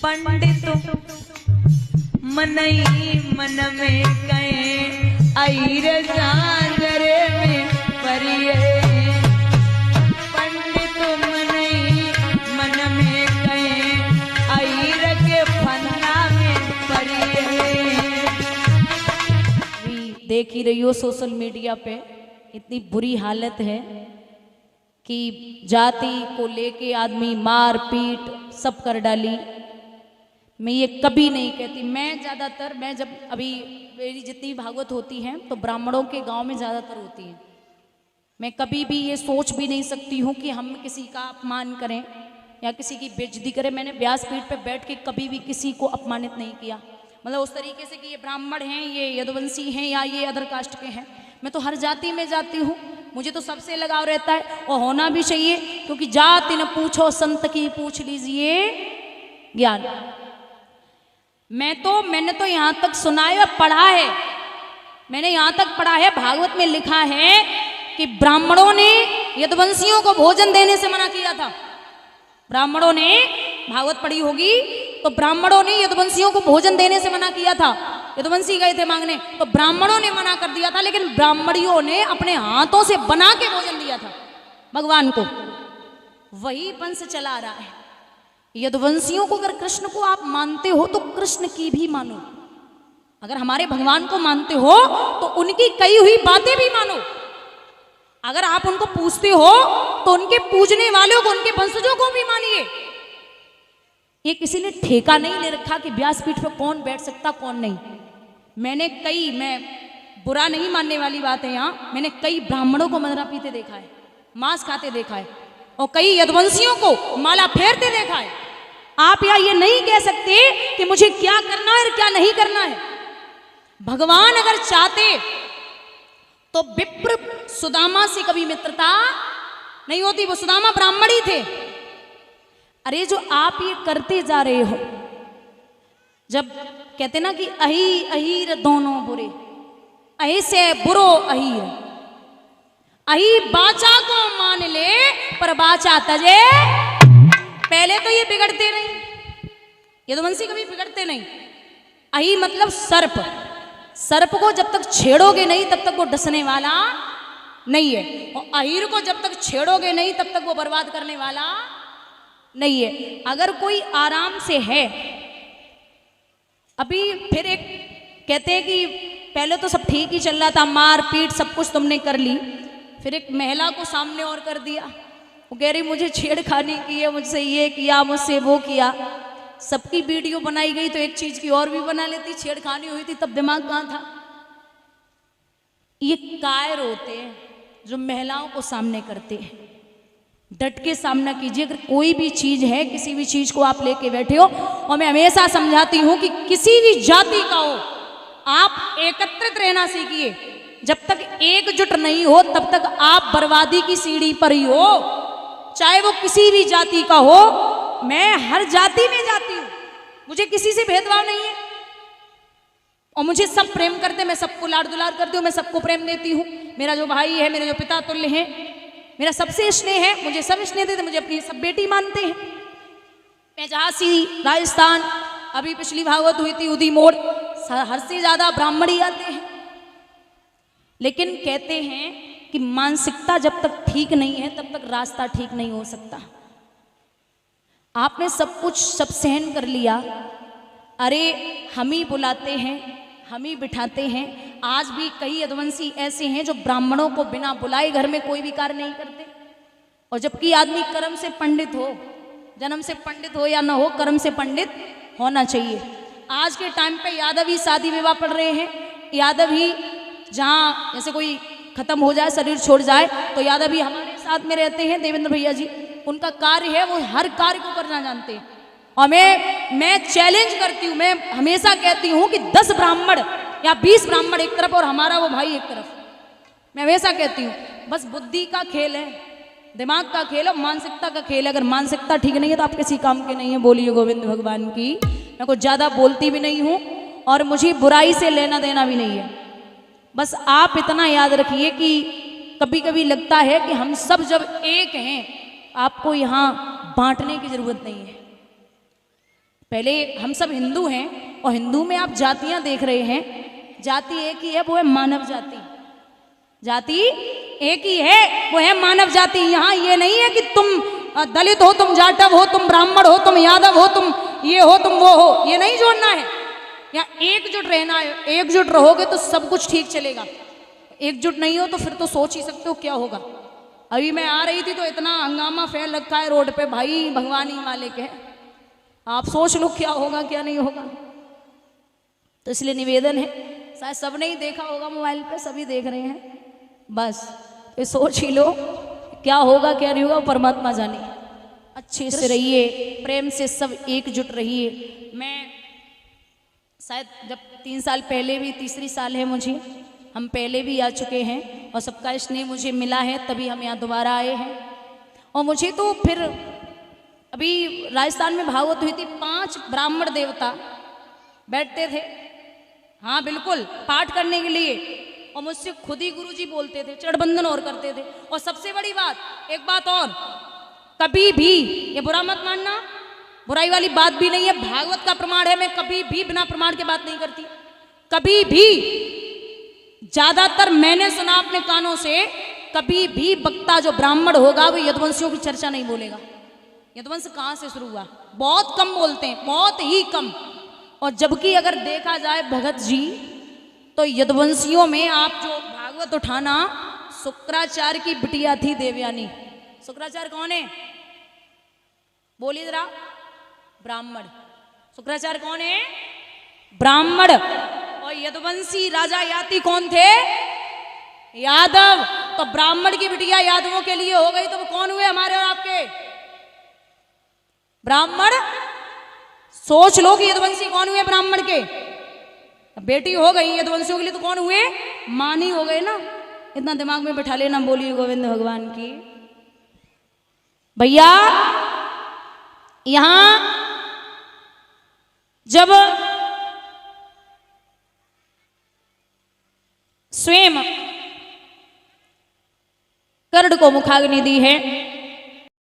पंडित मनई मन में कहे आईर जांजरे में परिये। पंडित मनई मन में कहे आईर के फन्ना में परिये। देख ही रही हो सोशल मीडिया पे इतनी बुरी हालत है कि जाति को लेके आदमी मार पीट सब कर डाली। मैं ये कभी नहीं कहती, मैं जब अभी मेरी जितनी भागवत होती हैं तो ब्राह्मणों के गांव में ज़्यादातर होती हैं। मैं कभी भी ये सोच भी नहीं सकती हूँ कि हम किसी का अपमान करें या किसी की बेइज्जती करें। मैंने व्यासपीठ पे बैठ के कभी भी किसी को अपमानित नहीं किया, मतलब उस तरीके से कि ये ब्राह्मण हैं, ये यदुवंशी हैं या ये अदर कास्ट के हैं। मैं तो हर जाति में जाती हूँ, मुझे तो सबसे लगाव रहता है और होना भी चाहिए, क्योंकि जाति न पूछो संत की पूछ लीजिए ज्ञान। मैंने तो यहाँ तक सुना है और पढ़ा है, मैंने यहाँ तक पढ़ा है, भागवत में लिखा है कि ब्राह्मणों ने यदुवंशियों को भोजन देने से मना किया था। ब्राह्मणों ने, भागवत पढ़ी होगी, तो ब्राह्मणों ने यदुवंशियों को भोजन देने से मना किया था। यदुवंशी गए थे मांगने तो ब्राह्मणों ने मना कर दिया था, लेकिन ब्राह्मणियों ने अपने हाथों से बना के भोजन दिया था भगवान को। वही वंश चला रहा है। यदुवंशियों को, अगर कृष्ण को आप मानते हो तो कृष्ण की भी मानो। अगर हमारे भगवान को मानते हो तो उनकी कही हुई बातें भी मानो। अगर आप उनको पूजते हो तो उनके पूजने वालों को, उनके वंशजों को भी मानिए। ये किसी ने ठेका नहीं ले रखा कि व्यासपीठ पर कौन बैठ सकता कौन नहीं। मैं बुरा नहीं मानने वाली बात है यहाँ, मैंने कई ब्राह्मणों को मदरा पीते देखा है, मांस खाते देखा है, और कई यदुवंशियों को माला फेरते देखा है। आप यहाँ ये नहीं कह सकते कि मुझे क्या करना है और क्या नहीं करना है। भगवान अगर चाहते तो विप्र सुदामा से कभी मित्रता नहीं होती, वो सुदामा ब्राह्मण ही थे। अरे जो आप ये करते जा रहे हो, जब कहते ना कि अही अहीर दोनों बुरे, अही से बुरो अहीर, अही बाचा को मान ले पर बाचा तजे। पहले तो ये बिगड़ते नहीं, यदुवंशी कभी बिगड़ते नहीं। अही मतलब सर्प, सर्प को जब तक छेड़ोगे नहीं तब तक वो डसने वाला नहीं है, और अहीर को जब तक छेड़ोगे नहीं तब तक वो बर्बाद करने वाला नहीं है। अगर कोई आराम से है, अभी फिर एक कहते हैं कि पहले तो सब ठीक ही चल रहा था, मार पीट सब कुछ तुमने कर ली, फिर एक महिला को सामने और कर दिया। वो कह रही मुझे छेड़खानी की है, मुझसे ये किया, मुझसे वो किया। सबकी वीडियो बनाई गई तो एक चीज की और भी बना लेती, छेड़खानी हुई थी तब दिमाग कहाँ था। ये कायर होते हैं जो महिलाओं को सामने करते हैं। डट के सामना कीजिए। अगर कोई भी चीज है, किसी भी चीज को आप लेके बैठे हो, और मैं हमेशा समझाती हूं कि किसी भी जाति का हो, आप एकत्रित रहना सीखिए। जब तक एकजुट नहीं हो तब तक आप बर्बादी की सीढ़ी पर ही हो, चाहे वो किसी भी जाति का हो। मैं हर जाति में जाती हूं, मुझे किसी से भेदभाव नहीं है, और मुझे सब प्रेम करते, मैं सबको लाड दुलार करती हूँ, मैं सबको प्रेम देती हूँ। मेरा जो भाई है, मेरे जो पिता तुल्य है, मेरा सबसे स्नेह है, मुझे सब स्नेह देते, मुझे अपनी सब बेटी मानते हैं। मैं झांसी राजस्थान, अभी पिछली भागवत हुई थी उदी मोड़, हर से ज्यादा ब्राह्मण ही आते हैं। लेकिन कहते हैं कि मानसिकता जब तक ठीक नहीं है तब तक रास्ता ठीक नहीं हो सकता। आपने सब कुछ सब सहन कर लिया, अरे हम ही बुलाते हैं, हम ही बिठाते हैं। आज भी कई यदुवंशी ऐसे हैं जो ब्राह्मणों को बिना बुलाए घर में कोई भी कार्य नहीं करते, और जबकि आदमी कर्म से पंडित हो, जन्म से पंडित हो या ना हो, कर्म से पंडित होना चाहिए। आज के टाइम पे यादव ही शादी विवाह पढ़ रहे हैं, यादव ही जहाँ जैसे कोई खत्म हो जाए, शरीर छोड़ जाए, तो यादव ही हमारे साथ में रहते हैं। देवेंद्र भैया जी, उनका कार्य है, वो हर कार्य को करना जानते हैं। और मैं चैलेंज करती हूँ, मैं हमेशा कहती हूँ कि 10 ब्राह्मण या 20 ब्राह्मण एक तरफ और हमारा वो भाई एक तरफ, मैं हमेशा कहती हूँ। बस बुद्धि का खेल है, दिमाग का खेल है, मानसिकता का खेल है। अगर मानसिकता ठीक नहीं है तो आप किसी काम के नहीं है। बोलिए गोविंद भगवान की। मैं कुछ ज़्यादा बोलती भी नहीं हूँ और मुझे बुराई से लेना देना भी नहीं है। बस आप इतना याद रखिए कि कभी कभी लगता है कि हम सब जब एक हैं, आपको यहाँ बांटने की जरूरत नहीं है। पहले हम सब हिंदू हैं, और हिंदू में आप जातियां देख रहे हैं, जाति एक ही है, वो है मानव जाति। जाति एक ही है, वो है मानव जाति। यहाँ ये नहीं है कि तुम दलित हो, तुम जाटव हो, तुम ब्राह्मण हो, तुम यादव हो, तुम ये हो, तुम वो हो, ये नहीं जोड़ना है। यहाँ एकजुट रहना है। एकजुट रहोगे तो सब कुछ ठीक चलेगा। एकजुट नहीं हो तो फिर तो सोच ही सकते हो क्या होगा। अभी मैं आ रही थी तो इतना हंगामा फैल रखा है रोड पे, भाई भगवान ही मालिक है। आप सोच लो क्या होगा क्या नहीं होगा। तो इसलिए निवेदन है, शायद सब ने ही देखा होगा, मोबाइल पे सभी देख रहे हैं, बस तो सोच ही लो क्या होगा क्या नहीं होगा, परमात्मा जाने। अच्छे से रहिए, प्रेम से सब एकजुट रहिए। मैं शायद जब 3 साल पहले भी, तीसरी साल है मुझे, हम पहले भी आ चुके हैं और सबका स्नेह मुझे मिला है, तभी हम यहाँ दोबारा आए हैं। और मुझे तो फिर अभी राजस्थान में भागवत हुई थी, 5 ब्राह्मण देवता बैठते थे, हाँ बिल्कुल, पाठ करने के लिए, और मुझसे खुद ही गुरुजी बोलते थे, चढ़बंधन और करते थे। और सबसे बड़ी बात, एक बात और, कभी भी, ये बुरा मत मानना, बुराई वाली बात भी नहीं है, भागवत का प्रमाण है, मैं कभी भी बिना प्रमाण के बात नहीं करती, कभी भी। ज्यादातर मैंने सुना अपने कानों से, कभी भी वक्ता जो ब्राह्मण होगा वो यदुवंशियों की चर्चा नहीं बोलेगा। यदुवंश कहाँ से शुरू हुआ, बहुत कम बोलते हैं, बहुत ही कम। और जबकि अगर देखा जाए भगत जी, तो यदुवंशियों में आप जो भागवत उठाना, शुक्राचार्य की बिटिया थी देवयानी। शुक्राचार्य कौन है, बोलिए जरा, ब्राह्मण। शुक्राचार्य कौन है, ब्राह्मण। और यदुवंशी राजा याति कौन थे, यादव। तो ब्राह्मण की बिटिया यादवों के लिए हो गई, तो वो कौन हुए, हमारे और आपके ब्राह्मण। सोच लो कि यदुवंशी कौन हुए, ब्राह्मण के बेटी हो गई, यदुवंशियों के लिए तो कौन हुए, मानी हो गए ना। इतना दिमाग में बिठा लेना, बोलिए गोविंद भगवान की। भैया यहां जब स्वयं कर्ण को मुखाग्नि दी है,